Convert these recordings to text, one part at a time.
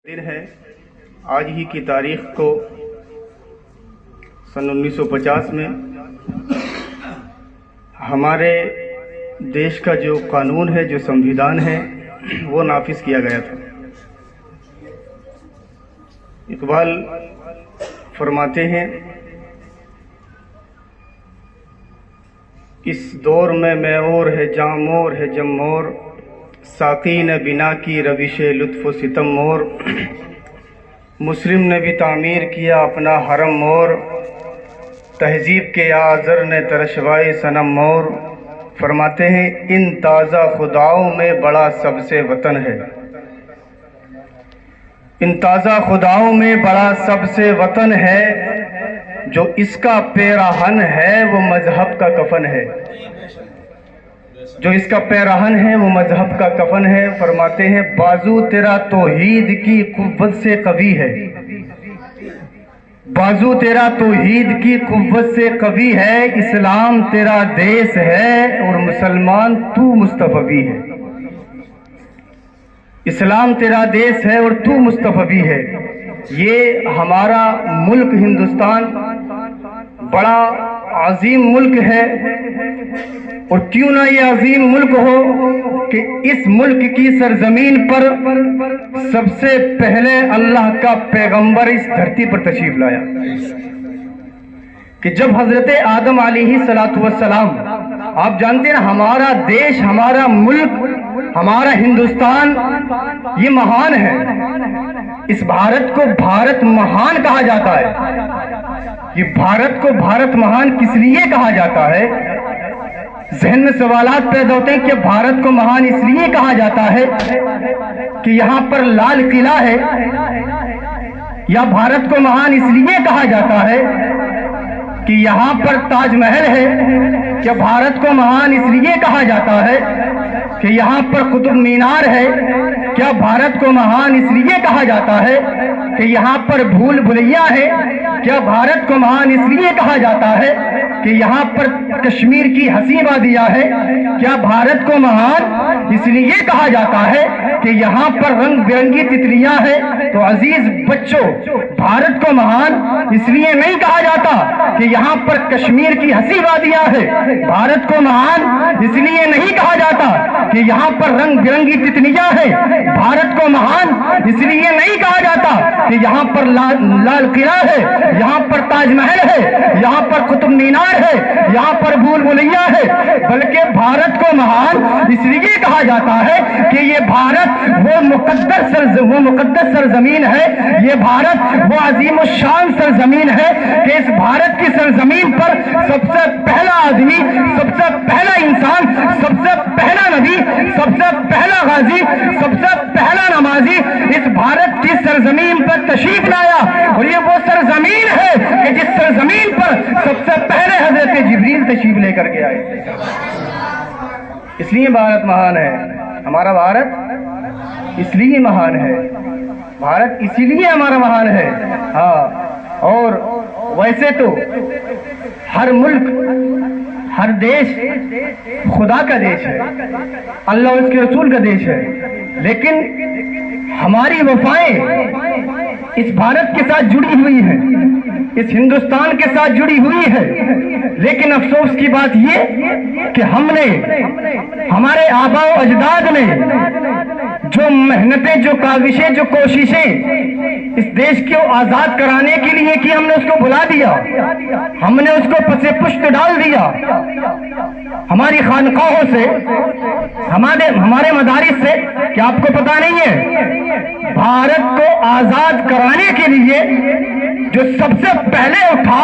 دن ہے آج ہی کی تاریخ کو سن 1950 میں ہمارے دیش کا جو قانون ہے، جو سمویدھان ہے، وہ نافذ کیا گیا تھا۔ اقبال فرماتے ہیں، اس دور میں اور ہے جام مور ہے جم مور، ساقی نے بنا کی روش لطف و ستم مور، مسلم نے بھی تعمیر کیا اپنا حرم مور، تہذیب کے آذر نے ترشوائے صنم مور۔ فرماتے ہیں، ان تازہ خداؤں میں بڑا سب سے وطن ہے، ان تازہ خداؤں میں بڑا سب سے وطن ہے، جو اس کا پیراہن ہے وہ مذہب کا کفن ہے، جو اس کا پیراہن ہے وہ مذہب کا کفن ہے۔ فرماتے ہیں، بازو تیرا توحید کی قوت سے قوی ہے، بازو تیرا توحید کی قوت سے قوی ہے، اسلام تیرا دیس ہے اور مسلمان تو مصطفی ہے، اسلام تیرا دیس ہے اور تو مصطفی ہے۔ یہ ہمارا ملک ہندوستان بڑا عظیم ملک ہے، اور کیوں نہ یہ عظیم ملک ہو کہ اس ملک کی سرزمین پر سب سے پہلے اللہ کا پیغمبر اس دھرتی پر تشریف لایا، کہ جب حضرت آدم علیہ السلام، آپ جانتے ہیں ہمارا دیش، ہمارا ملک، ہمارا ہندوستان یہ مہان ہے، اس بھارت کو بھارت مہان کہا جاتا ہے۔ یہ بھارت کو بھارت مہان کس لیے کہا جاتا ہے؟ ذہن میں سوالات پیدا ہوتے ہیں کہ بھارت کو مہان اس لیے کہا جاتا ہے کہ یہاں پر لال قلعہ ہے، یا بھارت کو مہان اس لیے کہا جاتا ہے کہ یہاں پر تاج محل ہے، کیا بھارت کو مہان اس لیے کہا جاتا ہے کہ یہاں پر قطب مینار ہے، کیا بھارت کو مہان اس لیے کہا جاتا ہے کہ یہاں پر بھول بھلیا ہے، کیا بھارت کو مہان اس لیے کہا جاتا ہے کہ یہاں پر کشمیر کی حسین وادیاں ہے، کیا بھارت کو مہان اس لیے کہا جاتا ہے کہ یہاں پر رنگ برنگی تتلیاں ہیں؟ تو عزیز بچوں، بھارت کو مہان اس لیے نہیں کہا جاتا کہ یہاں پر کشمیر کی حسین وادیاں ہے، بھارت کو مہان اس لیے نہیں کہا جاتا کہ یہاں پر رنگ برنگی تتلیاں ہیں، بھارت کو مہان اس لیے نہیں کہا جاتا کہ یہاں پر لال قلعہ ہے، یہاں پر تاج محل ہے، یہاں پر قطب مینار ہے، یہاں پر بھول بھلیا ہے، بلکہ بھارت کو مہان اس لیے کہا جاتا ہے کہ یہ بھارت وہ مقدس سرزمین ہے، یہ بھارت وہ عظیم الشان سرزمین ہے کہ اس بھارت کی سرزمین پر سب سے پہلا آدمی، سب سے پہلا انسان، سب سے پہلا نبی، سب سے پہلا غازی، سب سے پہلا نمازی اس بھارت کی سرزمین پر تشریف لایا، اور یہ وہ سرزمین ہے کہ جس سرزمین پر سب سے پہلے حضرت جبریل تشریف لے کر کے آئے۔ اس لیے بھارت مہان ہے، ہمارا بھارت اس لیے مہان ہے، بھارت اسی لیے ہمارا مہان ہے۔ ہاں، اور ویسے تو ہر ملک، ہر دیش خدا کا دیش ہے، اللہ اور اس کے رسول کا دیش ہے، لیکن ہماری وفائیں اس بھارت کے ساتھ جڑی ہوئی ہیں، اس ہندوستان کے ساتھ جڑی ہوئی ہے، لیکن افسوس کی بات یہ کہ ہم نے، ہمارے آباء و اجداد نے جو محنتیں، جو کاوشیں، جو کوششیں اس دیش کو آزاد کرانے کے لیے کی، ہم نے اس کو بھلا دیا، ہم نے اس کو پس پشت ڈال دیا۔ ہماری خانقاہوں سے، ہمارے مدارس سے، کیا آپ کو پتا نہیں ہے بھارت کو آزاد کرانے کے لیے جو سب سے پہلے اٹھا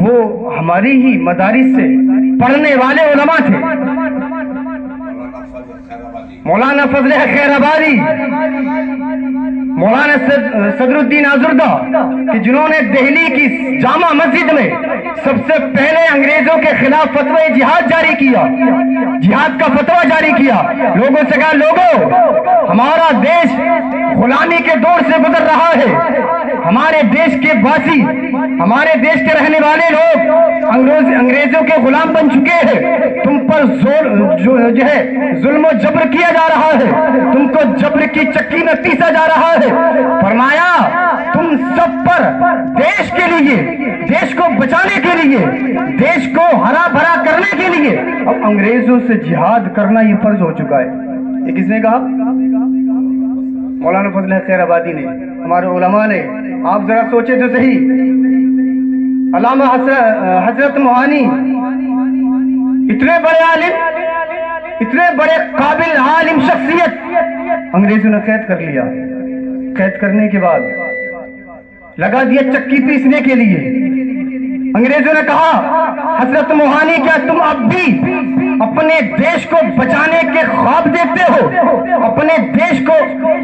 وہ ہماری ہی مدارس سے پڑھنے والے علماء تھے، مولانا فضل خیر آبادی، مولانا صدر الدین آزردہ، کہ جنہوں نے دہلی کی جامع مسجد میں سب سے پہلے انگریزوں کے خلاف فتوی جہاد جاری کیا، جہاد کا فتویٰ جاری کیا، لوگوں سے کہا، لوگوں ہمارا دیش غلامی کے دور سے گزر رہا ہے، ہمارے دیش کے واسی، ہمارے دیش کے رہنے والے لوگ انگریزوں کے غلام بن چکے ہیں، تم پر جو ہے ظلم و جبر کیا جا رہا ہے، تم کو جبر کی چکی میں پیسا جا رہا ہے۔ فرمایا تم سب پر دیش کے لیے، دیش کو بچانے کے لیے، دیش کو ہرا بھرا کرنے کے لیے اب انگریزوں سے جہاد کرنا یہ فرض ہو چکا ہے۔ یہ کس نے کہا؟ مولانا فضل خیر آبادی نے، ہمارے علماء نے۔ آپ ذرا سوچے تو صحیح، علامہ حضرت موہانی اتنے بڑے عالم، اتنے بڑے قابل عالم شخصیت، انگریزوں نے قید کر لیا۔ قید کرنے کے بعد لگا دیا چکی پیسنے کے لیے۔ انگریزوں نے کہا حضرت موہانی کیا تم اب بھی اپنے دیش کو بچانے کے خواب دیکھتے ہو، اپنے دیش کو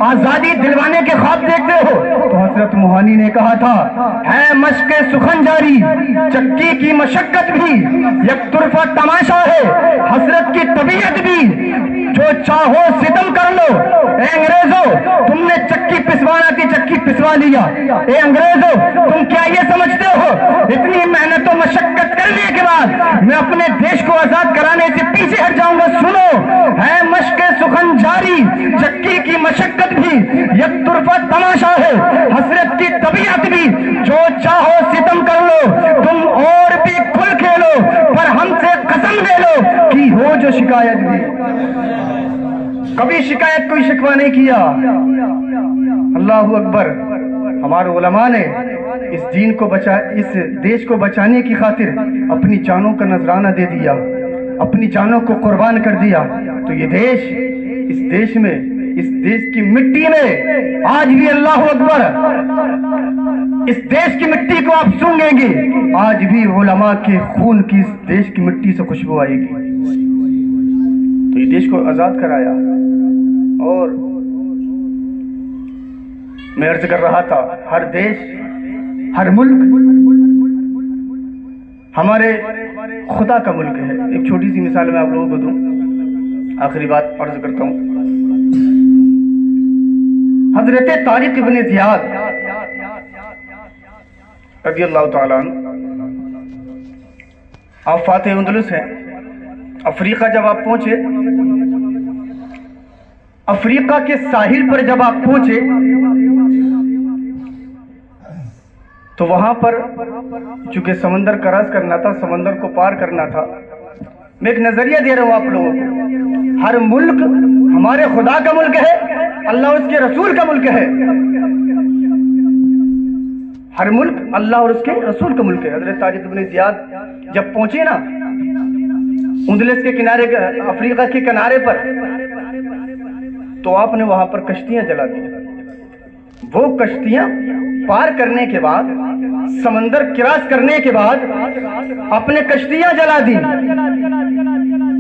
آزادی دلوانے کے خواب دیکھتے ہو؟ تو حضرت موہانی نے کہا تھا ہے مشق سخن جاری، چکی کی مشقت بھی یک طرفہ تماشا ہے، حضرت کی طبیعت بھی جو چاہو ستم کر لو۔ اے انگریزوں تم نے چکی پسوانا کی چکی پسوا لیا۔ اے انگریزوں تم کیا یہ سمجھتے ہو اتنی محنت و مشقت کرنے کے بعد میں اپنے دیش کو آزاد کرانے سے پیچھے ہٹ جاؤں گا؟ سنو، ہے مشق سخن جاری، چکی کی مشقت بھی یک طرفہ تماشا ہے، حضرت کی طبیعت بھی جو چاہو ستم کر لو، تم اور بھی کھل کھیلو پر ہم سے قسم لے لو کہ ہو جو شکایت بھی۔ کبھی شکایت کوئی شکوہ نہیں کیا۔ اللہ اکبر۔ ہمارے علماء نے اس دین کو اس دیش کو بچانے کی خاطر اپنی جانوں کا نذرانہ دے دیا، اپنی جانوں کو قربان کر دیا۔ تو یہ دیش، اس دیش میں، اس دیش کی مٹی میں آج بھی اللہ اکبر، اس دیش کی مٹی کو آپ سونگیں گے، آج بھی علماء کے خون کی اس دیش کی مٹی سے خوشبو آئے گی۔ تو یہ دیش کو آزاد کرایا۔ اور میں عرض کر رہا تھا ہر دیش، ہر ملک ہمارے خدا کا ملک ہے۔ ایک چھوٹی سی مثال میں آپ لوگوں کو دوں، آخری بات عرض کرتا ہوں۔ حضرت طارق ابن زیاد رضی اللہ تعالیٰ عنہ، آپ فاتح اندلس ہیں۔ افریقہ جب آپ پہنچے، افریقہ کے ساحل پر جب آپ پہنچے تو وہاں پر چونکہ سمندر کراس کرنا تھا، سمندر کو پار کرنا تھا۔ میں ایک نظریہ دے رہا ہوں آپ لوگوں کو، ہر ملک ہمارے خدا کا ملک ہے، اللہ اس کے رسول کا ملک ہے۔ ہر ملک اللہ اور اس کے رسول کا ملک ہے۔ حضرت طارق ابن زیاد جب پہنچے نا اندلس کے کنارے، افریقہ کے کنارے پر، تو آپ نے وہاں پر کشتیاں جلا دی۔ وہ کشتیاں پار کرنے کے بعد، سمندر کراس کرنے کے بعد اپنے کشتیاں جلا دی۔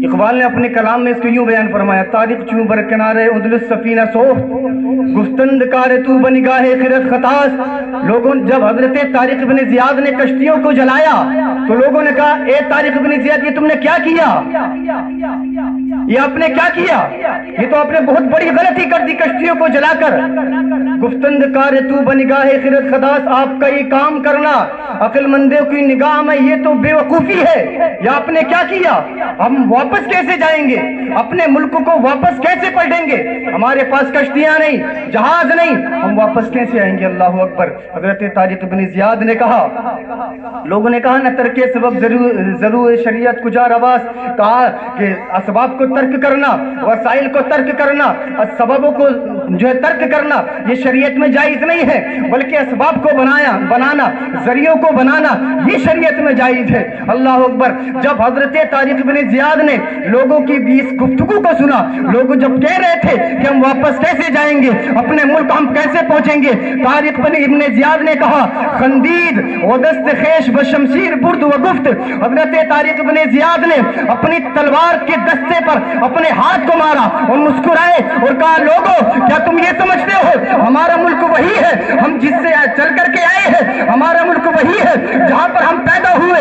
اقبال نے اپنے کلام میں اس کو یوں بیان فرمایا، طارق چوں بر کنارے اندلس سفینہ سوخت، گفتند کار تو بنگاہ خرد خطاس۔ لوگوں جب حضرت طارق ابن زیاد نے کشتیوں کو جلایا تو لوگوں نے کہا اے طارق ابن زیاد یہ تم نے کیا کیا، یہ آپ نے کیا کیا، یہ تو آپ نے بہت بڑی غلطی کر دی کشتیوں کو جلا کر۔ گفتند کار تو بنگاہ خرد خطاس، آپ کا یہ کام کرنا عقل مندوں کی نگاہ میں یہ تو بے وقوفی ہے، یہ آپ نے کیا کیا؟ ہم واپس کیسے جائیں گے؟ اپنے ملک کو واپس کیسے پلٹیں گے؟ ہمارے پاس کشتیاں نہیں، جہاز نہیں، ہم واپس کیسے آئیں گے؟ اللہ اکبر۔ حضرت طارق ابن زیاد نے کہا، لوگوں نے کہا نہ ترک سبب ضرور شریعت کجا رواس، کہا کہ اسباب کو ترک کرنا، وسائل کو ترک کرنا، سببوں کو جو ہے ترک کرنا یہ شریعت میں جائز نہیں ہے، بلکہ اسباب کو بنانا، ذریعوں کو بنانا یہ شریعت میں جائز ہے۔ اللہ اکبر۔ جب حضرت طارق ابن زیاد نے لوگوں کی اس گفتگو کو سنا، لوگ جب کہہ رہے تھے کہ ہم واپس کیسے جائیں گے، اپنے ملک ہم کیسے پہنچیں گے، طارق ابن زیاد نے کہا خندید و دست خیش بشمشیر برد و گفت۔ حضرت طارق ابن زیاد نے اپنی تلوار کے دستے پر اپنے ہاتھ کو مارا اور مسکرائے اور کہا لوگوں کیا تم یہ سمجھتے ہو ہمارا ملک وہی ہے ہم جس سے چل کر کے آئے ہیں، ہمارا ملک وہی ہے جہاں پر ہم پیدا ہوئے،